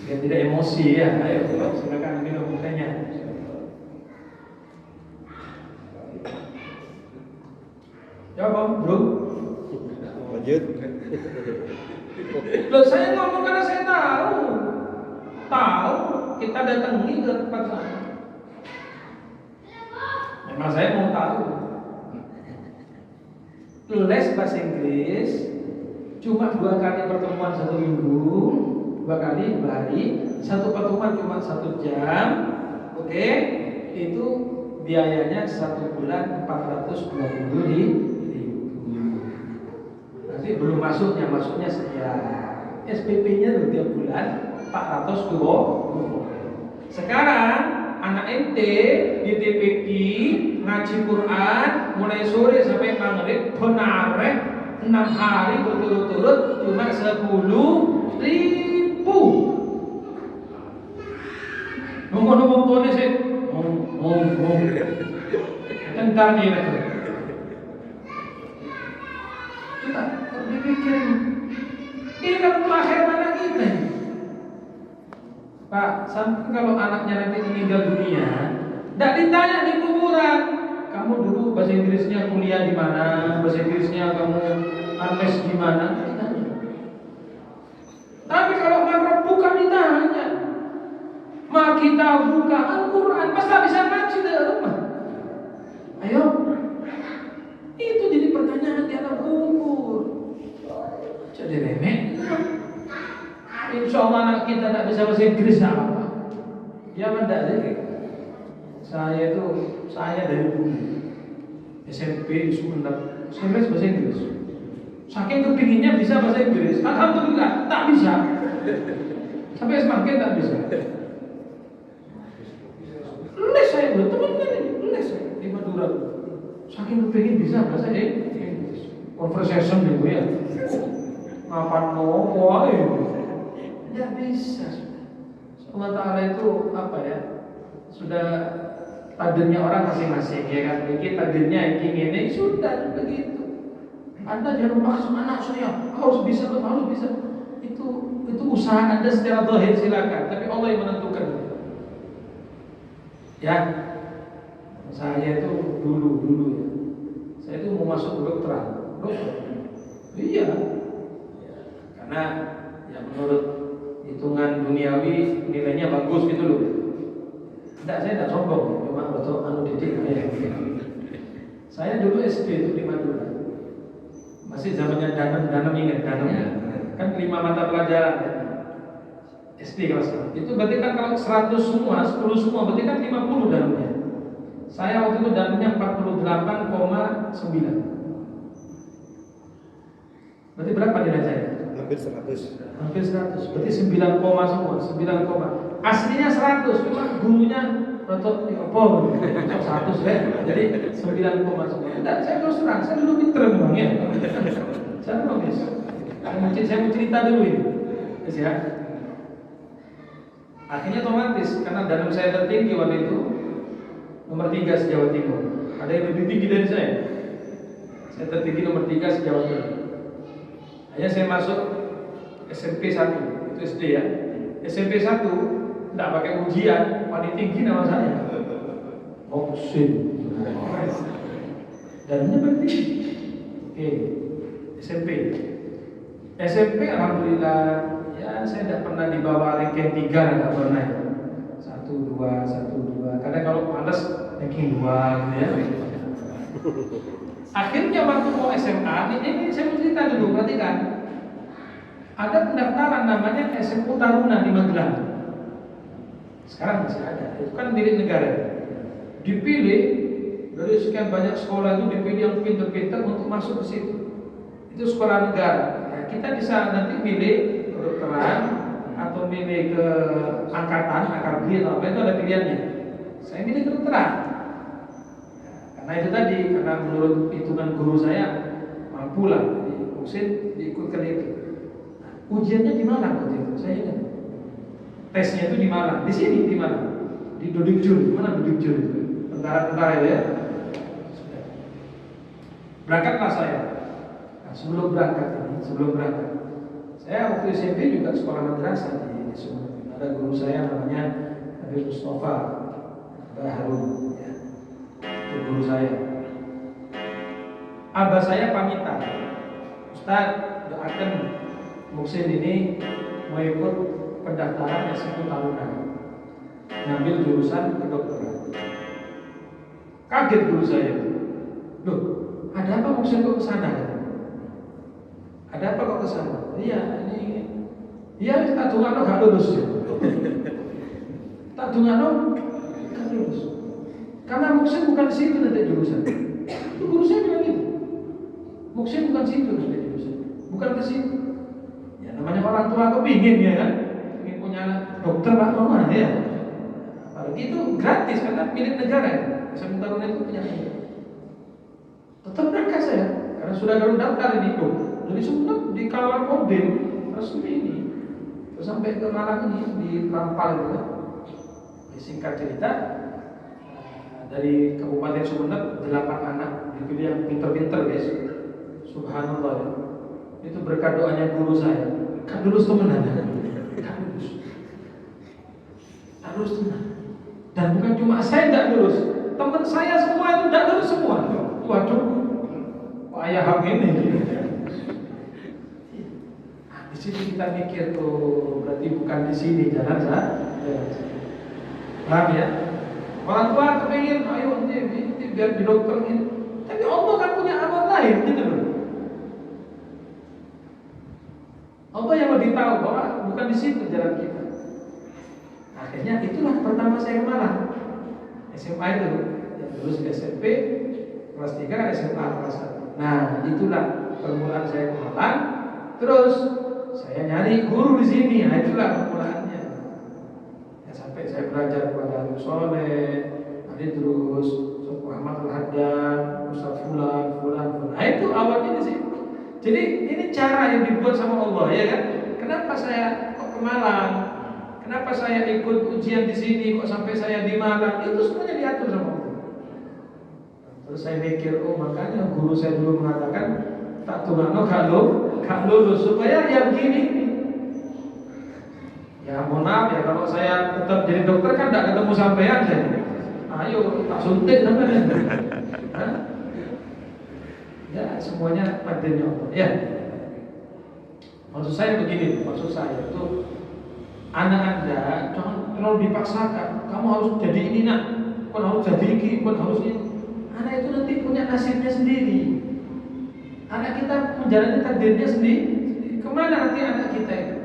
Biar tidak emosi ya. Ayo silakan minum tehnya. Ya bro. Lanjut. Loh saya ngomong karena saya tahu kita datangi ke tempat sana. Memang saya mau tahu. Les bahasa Inggris cuma 2 kali pertemuan 1 minggu, 2 kali 2 hari, 1 pertemuan cuma 1 jam. Oke, itu biayanya 1 bulan 420.000. Nanti belum masuknya sekian. SPP-nya tiap bulan 420. Sekarang anak ente di TPQ ngaji Quran mulai sore sampai maghrib benareh 6 hari berturut-turut cuma 10.000. Ngomong-ngomong tuane sih ngomong tentang ini lah. Kita berpikir ini kan terakhir mana kita ini? Pak, sampai kalau anaknya nanti meninggal dunia, tidak ditanya di kuburan. Kamu dulu bahasa Inggrisnya kuliah di mana? Bahasa Inggrisnya kamu les di mana? Ditanya. Tapi kalau maghrib bukan ditanya. Maka kita buka Al-Quran, pasti bisa ngaji dari rumah. Ayo, itu jadi pertanyaan di alam kubur. Jadi remeh. Insya Allah anak kita tak bisa bahasa Inggris apa? Ya tidak sih. Saya dari dulu SMP di Sumedang, saya les bahasa Inggris. Saking kepinginnya bisa bahasa Inggris, alhamdulillah tak bisa. Sampai semakin tak bisa. Les saya belum teman-teman ini, les saya di Madura. Saking kepingin bisa bahasa Inggris. Conversation gitu ya. Ngapain ngomong? Tidak bisa sudah. Allah Ta'ala itu apa ya? Sudah takdirnya orang masing-masing ya kan. Mungkin takdirnya ini sudah begitu. Anda jangan memaksa anak saya harus bisa. Itu usaha Anda secara zahir silakan. Tapi Allah yang menentukan. Ya. Saya itu dulu ya. Saya itu mau masuk dokter. Iya. Karena ya menurut hitungan duniawi nilainya bagus gitu loh. Saya tidak sombong, cuma betul didik ya. Saya dulu SD itu di Madura. Masih zamannya Danem ingat Danem. Kan 5 mata pelajaran ya. SD kelas 1. Itu berarti kan kalau 100 semua, 10 semua berarti kan 50 Danemnya. Saya waktu itu Danemnya 48,9. Berarti berapa nilai saya? Hampir 100. Hampir 100. Berarti 9 semua, 9. Aslinya 100, cuma gurunya rotot apa? 100 ya. Jadi 9 semua. Enggak, saya terus terang, saya dulu pinter memang ya. Saya nulis. Saya mau cerita dulu ini. Ya. Akhirnya otomatis karena Danem saya tertinggi waktu itu nomor 3 se-Jawa Timur. Ada yang lebih tinggi dari saya. Saya tertinggi nomor 3 se-Jawa Timur. Akhirnya saya masuk SMP 1, itu SD ya. SMP 1 tidak pakai ujian, paling tinggi nama saya. Oksin. Dan ini berarti. Oke. SMP alhamdulillah ya saya tidak pernah di bawah ranking 3, tidak pernah. 1, 2. Kadang kalau malas ranking 2 gitu ya. Akhirnya waktu mau SMA, ini saya mau cerita dulu, perhatikan. Ada pendaftaran namanya SMU Taruna di Magelang. Sekarang masih ada, itu kan milik negara. Dipilih dari sekian banyak sekolah itu dipilih yang pintar-pintar untuk masuk ke situ. Itu sekolah negara. Nah, kita bisa nanti milih kedokteran atau milih ke angkatan, akabri atau apa itu ada pilihannya. Saya milih kedokteran. Karena itu tadi, karena menurut hitungan guru saya mampu lah, diikutkan itu. Ujiannya di mana waktu itu? Saya ingat. tesnya itu di Malang, di sini di Malang, di Dodik Jur, mana Dodik Jur itu? Tentara itu ya. Berangkatlah saya. Nah, sebelum berangkat, saya waktu SMP juga sekolah madrasah di Sumeneb. Ada guru saya namanya Nabi Mustafa Harun, ya. Itu guru saya. Abah saya pamitan, Ustaz doakan Muksin ini mau ikut pendaftaran S1 tahunan, ngambil jurusan kedokteran. Kaget guru saya, loh ada apa Muksin kok kesana? Ada apa kok kesana? Iya ini, iya tak dungano gak lulus ya. Tak dungano gak lulus. Karena Muksin bukan situ nanti jurusan. Itu guru saya bilang gitu. Muksin bukan situ nanti jurusan, bukan ke situ. Ya namanya orang tua kepingin ya kan, ingin punya dokter Pak Mama ya. Apalagi itu gratis karena milik negara ya. Saya Taruna itu punya negara. Tetap berangkat saya, karena sudah baru daftar ini tuh. Jadi sempat di kawal mobil resmi ini. Terus sampai ke Malang ini di Lampal itu kan. Singkat cerita, dari Kabupaten Sumeneb 8 anak dipilih yang pinter-pinter guys. Subhanallah ya. Itu berkat doanya guru saya. Kan lulus temenan. Kan lulus temenan. Dan bukan cuma saya tidak lulus, teman saya semua itu tidak lulus semua. Waduh, ayah ham ini. Nah, di sini kita mikir tuh, berarti bukan di sini jalan saya. Paham ya? Orang tua kepingin, ayo ini biar di dokter ini. Tapi Allah kan punya amal lain gitu loh. Allah yang lebih tahu bahwa bukan di situ jalan kita. Akhirnya itulah pertama saya ke Malang. SMA itu, yang lulus SMP kelas 3, SMA kelas 1. Nah, itulah permulaan saya ke Malang. Terus saya nyari guru di sini. Nah, itulah permulaannya. Ya, sampai saya belajar kepada Abu Soleh, nanti terus Muhammad Al-Haddad, Ustaz Fulan. Nah, itu awalnya di sini. Jadi ini cara yang dibuat sama Allah ya kan. Kenapa saya kok ke Malang? Kenapa saya ikut ujian di sini? Kok sampai saya di Malang? Itu semuanya diatur sama Allah. Terus saya mikir, oh makanya guru saya dulu mengatakan tak tungano gak lulus supaya yang gini. Ya mohon maaf ya kalau saya tetap jadi dokter kan tidak ketemu sampean saya. Ayo tak suntik namanya. Ya semuanya takdirnya Allah. Ya. Maksud saya begini, maksud saya itu anak Anda jangan terlalu dipaksakan. Kamu harus jadi ini nak, kamu harus jadi ini, kamu harus ini. Anak itu nanti punya nasibnya sendiri. Anak kita menjalani takdirnya sendiri. Kemana nanti anak kita itu?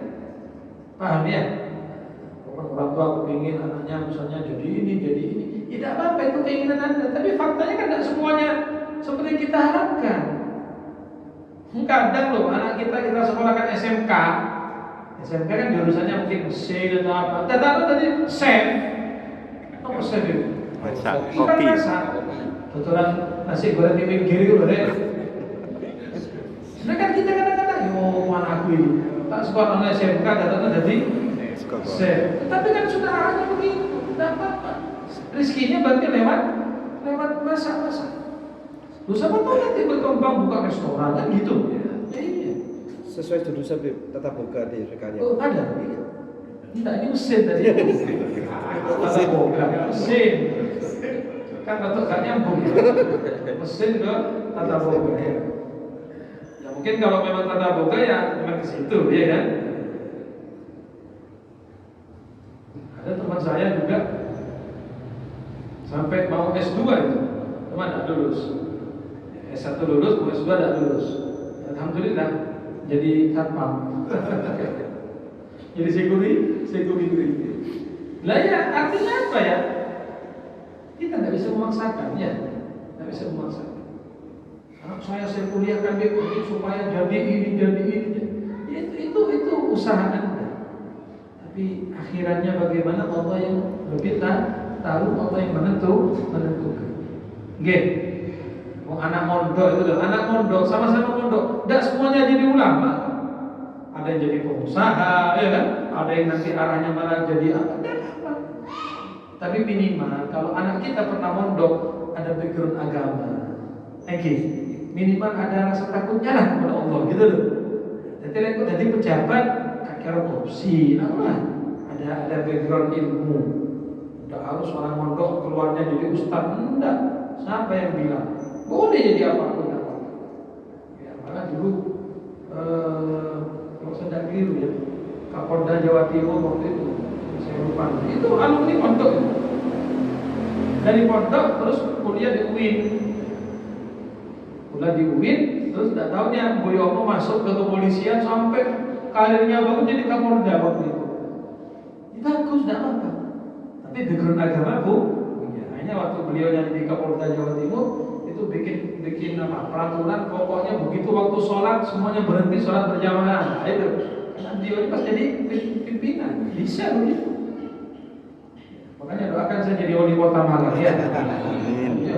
Paham ya? Orang tua kepingin anaknya misalnya jadi ini. Tidak apa-apa itu keinginan Anda. Tapi faktanya kan tidak semuanya seperti kita harapkan. Kadang loh anak kita sekolahkan SMK kan jurusannya mungkin mesin atau apa. Tetapi tadi chef, apa chef itu? Masak, Bukan kopi. masak. Tuturan nasi goreng di pinggir itu loh deh. Sedangkan kita kadang-kadang, yo anakku ini tak sekolah oleh SMK datangnya jadi chef. Tetapi kan sudah arahnya begitu, tidak apa-apa. Rezekinya berarti lewat masak. Lu siapa tahu nanti berkembang buka restoran kan gitu. Ya iya. Sesuai jurusan tetap buka di rekannya. Oh ada. Iya. Enggak ini mesin tadi. Tata boga mesin. Kan betul gak nyambung. Mesin ke tata boga. Ya mungkin kalau memang tata boga ya memang ke situ ya kan. Ada teman saya juga sampai mau S2 itu, teman tidak lulus. S1 lulus, mau S2 tidak lulus. Alhamdulillah jadi satpam. Jadi security. Lah ya artinya apa ya? Kita tidak bisa memaksakan ya, tidak bisa memaksakan. Anak saya kuliahkan dia supaya jadi ini. Ya, itu usaha Anda. Tapi akhirannya bagaimana Allah yang lebih tahu, Allah yang menentukan. Oke. Anak mondok itu loh, anak mondok sama-sama mondok, tidak semuanya jadi ulama. ada yang jadi pengusaha, ya kan? Ada yang nanti arahnya malah jadi apa? Tapi minimal kalau anak kita pernah mondok ada background agama, minimal ada rasa takutnya lah kepada Allah gitu loh. Jadi pejabat kira korupsi, ada background ilmu. Tidak harus orang mondok keluarnya jadi ustaz, enggak. Siapa yang bilang? Boleh jadi apapun. Ya, malah dulu kalau saya tidak keliru ya, Kapolda Jawa Timur waktu itu saya lupa. Itu alumni pondok. Dari pondok terus kuliah di UIN. Kuliah di UIN, terus tidak tahunya Boyomo masuk ke kepolisian sampai karirnya bagus jadi Kapolda waktu itu. Bagus, tidak apa-apa. Tapi background agama punya. Hanya waktu beliau jadi di Kapolda Jawa Timur itu bikin apa peraturan pokoknya begitu waktu sholat semuanya berhenti sholat berjamaah. Nah, itu karena beliau ini pas jadi pimpinan bisa begitu. Makanya doakan saya jadi wali kota Malang ya. Amin.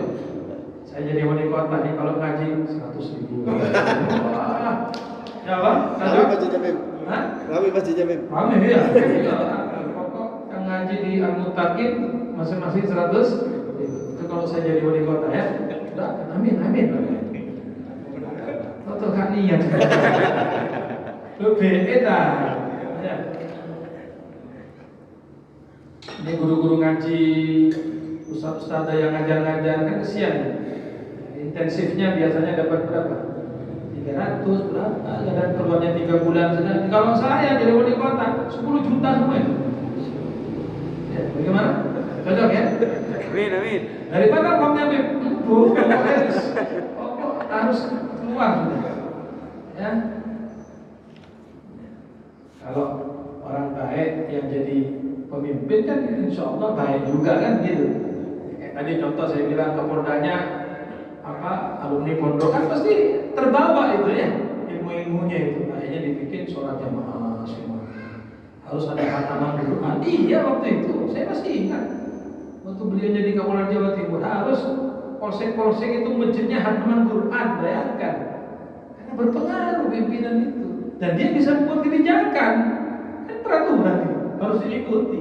Saya jadi wali kota nih kalau ngaji 100.000. Ya bang. Rame masjidnya Beb. Rame masjidnya Beb. Rame ya. Pokok yang ngaji di Al-Muttaqin masing-masing 100. Itu kalau saya jadi wali kota ya. Amin. Toto kan niat. Lebih edan. Ya. Ini guru-guru ngaji, ustaz-ustaz yang ngajar-ngajar kan kesian. Intensifnya biasanya dapat berapa? 300 berapa? Dan keluarnya 3 bulan sedang. Kalau saya jadi wali kota 10 juta semua. Ya, bagaimana? Cocok ya? Amin. Daripada uangnya harus keluar sudah. Ya. Kalau orang baik yang jadi pemimpin kan insya Allah baik juga kan gitu. Kayak tadi contoh saya bilang Kapoldanya alumni pondok kan pasti terbawa itu ya ilmu-ilmunya itu. Akhirnya dibikin sholat jamaah semua. Harus ada khataman Quran. Iya waktu itu saya masih ingat. Waktu beliau jadi Kapolda Jawa Timur harus polsek-polsek itu masjidnya khataman Quran, bayangkan. Karena berpengaruh pimpinan itu. Dan dia bisa membuat kebijakan. Kan peraturan itu harus diikuti.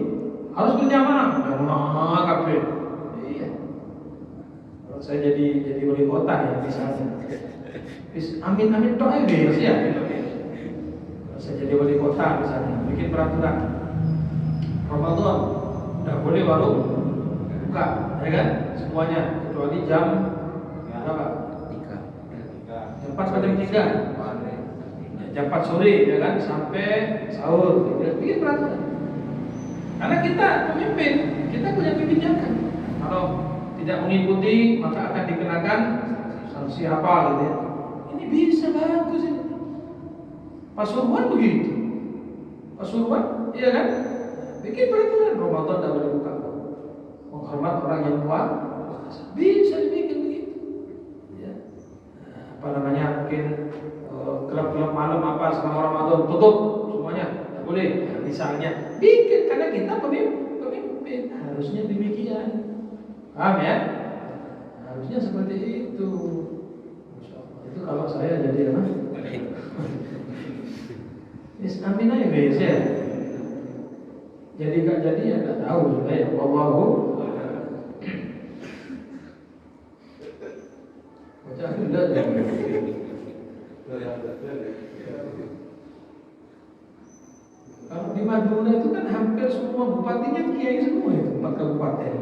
Harus berjamaah, kabeh. Iya. Kalau saya jadi wali kota ya misalnya. Amin doa ya. Kalau saya jadi wali kota misalnya, bikin peraturan. Ramadan tidak boleh warung buka, ya kan? Semuanya kecuali jam berapa? 3. Jam 4 sampai jam 3. Jam 4 sore, ya kan? Sampai sahur. Bikin peraturan. Karena kita pemimpin, kita punya kebijakan. Kalau tidak mengikuti, maka akan dikenakan sanksi apa gitu ya. Ini bisa bagus ini. Pasuruan begitu. Pasuruan, iya kan? Bikin peraturan Ramadan tidak boleh buka. Menghormat orang yang tua, bisa dibikin begitu. Ya. Mungkin klub-klub malam apa selama Ramadan tutup semuanya, tidak boleh. Nah, misalnya bikin karena kita pemimpin harusnya demikian. Paham ya? Harusnya seperti itu. Itu kalau saya jadi apa? Amin aja guys ya. Jadi gak jadi ya gak tahu juga ya. Wallahu baca udah ya. Kalau di Madura itu kan hampir semua bupatinya kiai semua itu 4 kabupaten.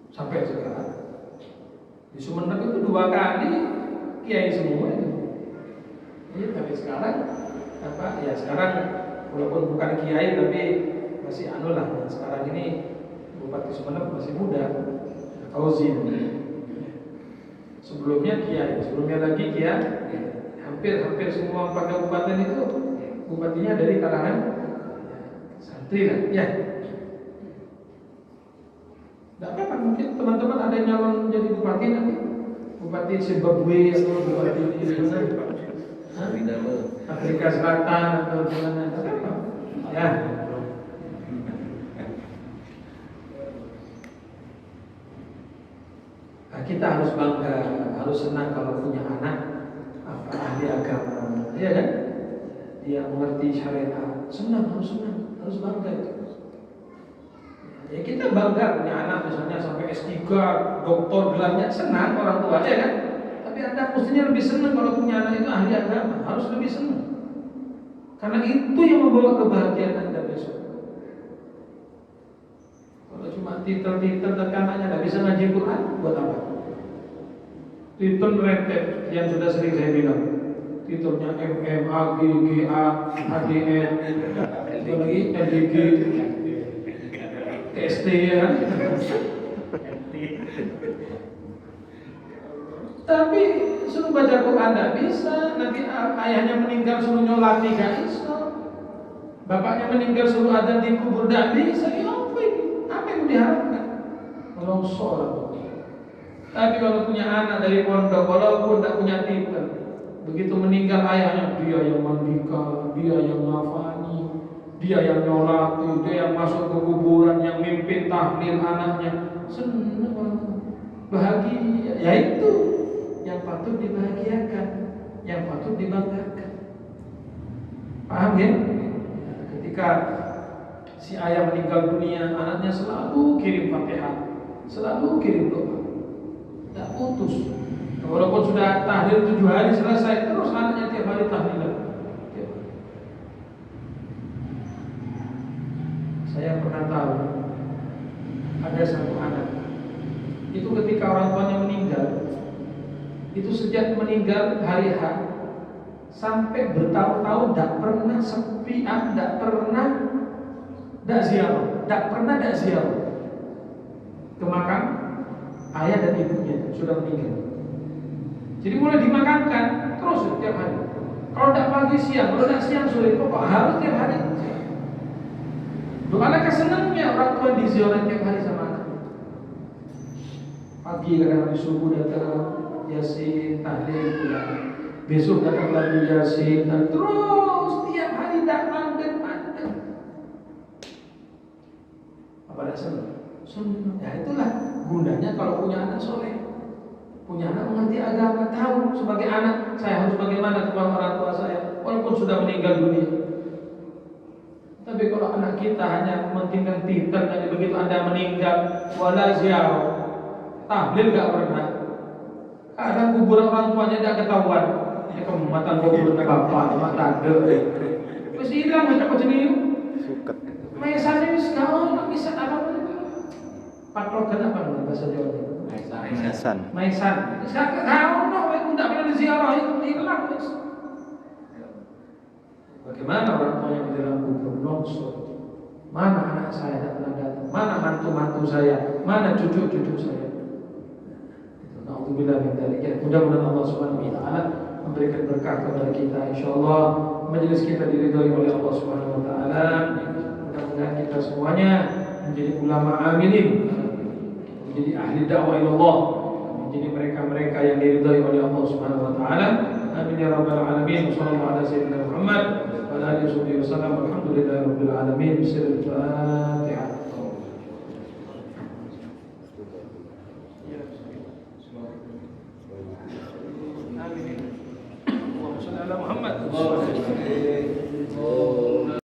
Sampai sekarang. Di Sumeneb itu 2 kali kiai semua itu. Iya, tapi sekarang ya sekarang walaupun bukan kiai tapi masih lah. Sekarang ini Bupati Sumeneb masih muda, Fauzi. Sebelumnya kiai, sebelumnya lagi kiai. Hampir semua 4 kabupaten itu bupatinya dari kalangan santri lah, ya. Tidak apa-apa, mungkin teman-teman ada yang nyalon jadi bupati nanti, bupati Zimbabwe atau bupati Afrika Selatan atau di mana, ya. Nah, kita harus bangga, harus senang kalau punya anak ahli agama, iya kan? dia mengerti syariat, senang, harus bangga itu. Ya kita bangga punya anak misalnya sampai S3, doktor gelarnya, senang orang tua ya kan. Tapi Anda mestinya lebih senang kalau punya anak itu ahli agama, harus lebih senang. Karena itu yang membawa kebahagiaan Anda besok. Kalau cuma titel tapi anaknya tidak bisa ngaji Quran, buat apa? Titel rentet yang sudah sering saya bilang. Titelnya MM, AG, GA, ADN, itu lagi LDG, TST ya. Tapi suruh baca Quran tidak bisa. Nanti ayahnya meninggal suruh nyolati gak bisa. Bapaknya meninggal suruh adzan di kubur tidak bisa. Ya apa yang diharapkan? Longsor. Tapi kalau punya anak dari pondok, walaupun tidak punya titel, begitu meninggal ayahnya, dia yang mandikan, dia yang ngafani, dia yang nyolati, dia yang masuk ke kuburan, yang mimpin tahlil anaknya. Senang orang, bahagia. Ya itu yang patut dibahagiakan, yang patut dibanggakan. Paham ya? Ketika si ayah meninggal dunia, anaknya selalu kirim Fatihah, selalu kirim doa, tidak putus. Walaupun sudah tahlil 7 hari selesai, terus anaknya tiap hari tahlilan. Saya pernah tahu ada satu anak, itu ketika orang tuanya meninggal, itu sejak meninggal hari H sampai bertahun-tahun tidak pernah sepi, tidak pernah tidak ziarah ke makam ayah dan ibunya sudah meninggal. Jadi mulai dimakamkan terus setiap hari. Kalau tidak pagi siang, kalau tidak siang sore, pokok harus tiap hari. Doa kesenangnya orang tua diziarah tiap hari sama anak. Pagi kadang habis subuh datang Yasin, tahlil pulang. Besok datang lagi Yasin, dan terus tiap hari datang dan datang. Apa dah senang? Senang. Ya itulah gunanya kalau punya anak soleh. Punya anak mengerti agama, tahu sebagai anak saya harus bagaimana kepada orang tua saya, walaupun sudah meninggal dunia. Tapi kalau anak kita hanya mementingkan titel, jadi begitu Anda meninggal, wala ziarah, tahlil gak pernah. Kadang kuburan orang tuanya tidak ketahuan. Ya kematan kuburan bapak, mata ada. Terus hilang macam macam ini. Suket. Maisane wis kau nak bisa apa? Paklogan apa bahasa Jawa? Maisan. Sekarang tahu no, tidak pernah diziarah itu hilang. Bagaimana orang tuanya di dalam kubur longsor? Mana anak saya tidak pernah datang? Mana mantu-mantu saya? Mana cucu-cucu saya? Alhamdulillah min dzalik. Mudah-mudahan Allah Subhanahu wa taala memberikan berkah kepada kita. Insyaallah majelis kita diridhai oleh Allah Subhanahu wa taala. Mudah-mudahan kita semuanya menjadi ulama amilin, menjadi ahli dakwah ilallah, menjadi mereka-mereka yang diridhai oleh Allah Subhanahu wa taala. Amin ya rabbal alamin. Sallallahu ala sayyidina Muhammad wa ala alihi wasallam. Alhamdulillahirabbil alamin. Bismillahirrahmanirrahim.